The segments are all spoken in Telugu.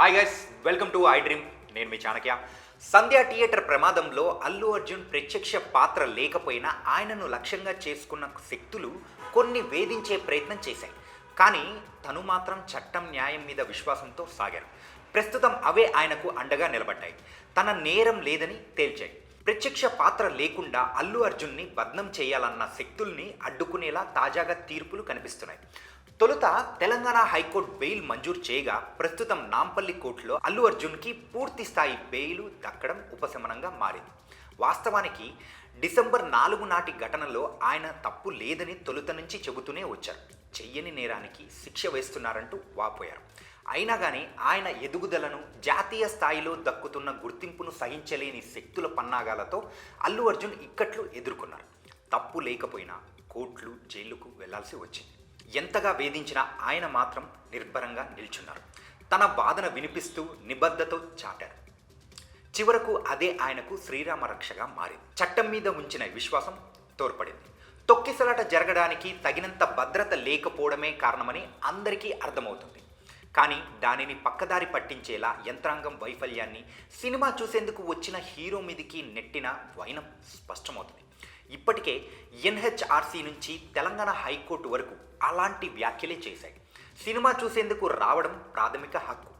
Hi guys, welcome to I dream. నేను మీ చాణక్య. సంధ్య థియేటర్ ప్రమాదంలో అల్లు అర్జున్ ప్రత్యక్ష పాత్ర లేకపోయినా ఆయనను లక్ష్యంగా చేసుకున్న శక్తులు కొన్ని వేధించే ప్రయత్నం చేశాయి. కానీ తను మాత్రం చట్టం న్యాయం మీద విశ్వాసంతో సాగారు. ప్రస్తుతం అవే ఆయనకు అండగా నిలబడ్డాయి. తన నేరం లేదని తేల్చాయి. ప్రత్యక్ష పాత్ర లేకుండా అల్లు అర్జున్ని బద్నం చేయాలన్న శక్తుల్ని అడ్డుకునేలా తాజాగా తీర్పులు కనిపిస్తున్నాయి. తొలుత తెలంగాణ హైకోర్టు బెయిల్ మంజూరు చేయగా ప్రస్తుతం నాంపల్లి కోర్టులో అల్లు అర్జున్కి పూర్తి స్థాయి బెయిల్ దక్కడం ఉపశమనంగా మారింది. వాస్తవానికి డిసెంబర్ 4 నాటి ఘటనలో ఆయన తప్పు లేదని తొలుత నుంచి చెబుతూనే వచ్చారు. చెయ్యని నేరానికి శిక్ష వేస్తున్నారంటూ వాపోయారు. అయినా కానీ ఆయన ఎదుగుదలను, జాతీయ స్థాయిలో దక్కుతున్న గుర్తింపును సహించలేని శక్తుల పన్నాగాలతో అల్లు అర్జున్ ఇక్కట్లు ఎదుర్కొన్నారు. తప్పు లేకపోయినా కోర్టులు, జైళ్లకు వెళ్లాల్సి వచ్చింది. ఎంతగా వేధించినా ఆయన మాత్రం నిర్భరంగా నిల్చున్నారు. తన వాదన వినిపిస్తూ నిబద్ధతో చాటారు. చివరకు అదే ఆయనకు శ్రీరామ రక్షగా మారింది. చట్టం మీద ఉంచిన విశ్వాసం తోడ్పడింది. తొక్కిసలాట జరగడానికి తగినంత భద్రత లేకపోవడమే కారణమని అందరికీ అర్థమవుతుంది. కానీ దానిని పక్కదారి పట్టించేలా యంత్రాంగం వైఫల్యాన్ని సినిమా చూసేందుకు వచ్చిన హీరో మీదికి నెట్టిన వైనం స్పష్టమవుతుంది. ఇప్పటికే ఎన్హెచ్ఆర్సీ నుంచి తెలంగాణ హైకోర్టు వరకు అలాంటి వ్యాఖ్యలే చేశాయి. సినిమా చూసేందుకు రావడం ప్రాథమిక హక్కు.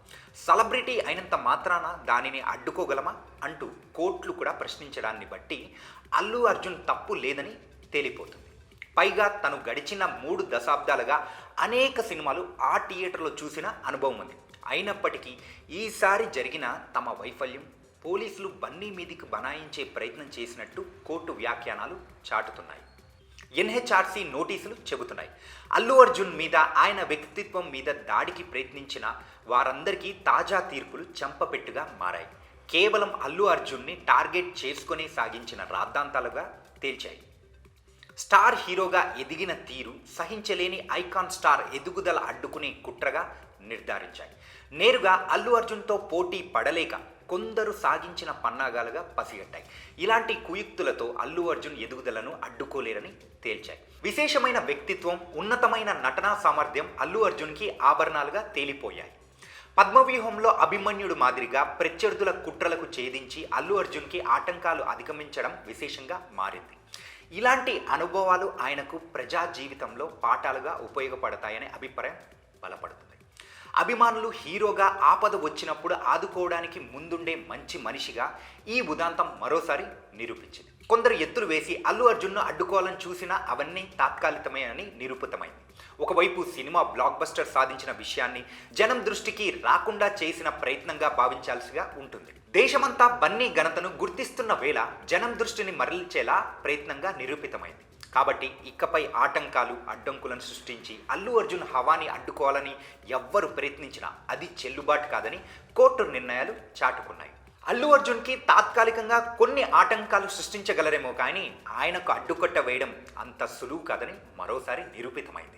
సెలబ్రిటీ అయినంత మాత్రాన దానిని అడ్డుకోగలమా అంటూ కోర్టులు కూడా ప్రశ్నించడాన్ని బట్టి అల్లు అర్జున్ తప్పు లేదని తేలిపోతుంది. పైగా తను గడిచిన 3 దశాబ్దాలుగా అనేక సినిమాలు ఆ థియేటర్లో చూసిన అనుభవం ఉంది. అయినప్పటికీ ఈసారి జరిగిన తమ వైఫల్యం పోలీసులు బన్నీ మీదికి బనాయించే ప్రయత్నం చేసినట్టు కోర్టు వ్యాఖ్యానాలు చాటుతున్నాయి. ఎన్హెచ్ఆర్సీ నోటీసులు చెబుతున్నాయి. అల్లు అర్జున్ మీద, ఆయన వ్యక్తిత్వం మీద దాడికి ప్రయత్నించిన వారందరికీ తాజా తీర్పులు చెంపపెట్టుగా మారాయి. కేవలం అల్లు అర్జున్ని టార్గెట్ చేసుకుని సాగించిన రాద్ధాంతాలుగా తేల్చాయి. స్టార్ హీరోగా ఎదిగిన తీరు సహించలేని ఐకాన్ స్టార్ ఎదుగుదల అడ్డుకునే కుట్రగా నిర్ధారించాయి. నేరుగా అల్లు అర్జున్తో పోటీ పడలేక కొందరు సాగించిన పన్నాగాలుగా పసిగట్టాయి. ఇలాంటి కుయుక్తులతో అల్లు అర్జున్ ఎదుగుదలను అడ్డుకోలేరని తేల్చాయి. విశేషమైన వ్యక్తిత్వం, ఉన్నతమైన నటనా సామర్థ్యం అల్లు అర్జున్కి ఆభరణాలుగా తేలిపోయాయి. పద్మవ్యూహంలో అభిమన్యుడు మాదిరిగా ప్రత్యర్థుల కుట్రలకు ఛేదించి అల్లు అర్జున్కి ఆటంకాలు అధిగమించడం విశేషంగా మారింది. ఇలాంటి అనుభవాలు ఆయనకు ప్రజా జీవితంలో పాఠాలుగా ఉపయోగపడతాయనే అభిప్రాయం బలపడుతుంది. అభిమానులు హీరోగా ఆపద వచ్చినప్పుడు ఆదుకోవడానికి ముందుండే మంచి మనిషిగా ఈ ఉదాంతం మరోసారి నిరూపించింది. కొందరు ఎత్తులు వేసి అల్లు అర్జున్ను అడ్డుకోవాలని చూసినా అవన్నీ తాత్కాలికమే అని నిరూపితమైంది. ఒకవైపు సినిమా బ్లాక్ బస్టర్ సాధించిన విషయాన్ని జనం దృష్టికి రాకుండా చేసిన ప్రయత్నంగా భావించాల్సిగా ఉంటుంది. దేశమంతా బన్నీ ఘనతను గుర్తిస్తున్న వేళ జనం దృష్టిని మరల్చేలా ప్రయత్నంగా నిరూపితమైంది. కాబట్టి ఇకపై ఆటంకాలు, అడ్డంకులను సృష్టించి అల్లు అర్జున్ హవాని అడ్డుకోవాలని ఎవ్వరు ప్రయత్నించినా అది చెల్లుబాటు కాదని కోర్టు నిర్ణయాలు చాటుకున్నాయి. అల్లు అర్జున్కి తాత్కాలికంగా కొన్ని ఆటంకాలు సృష్టించగలరేమో కానీ ఆయనకు అడ్డుకట్ట వేయడం అంత సులువు కాదని మరోసారి నిరూపితమైంది.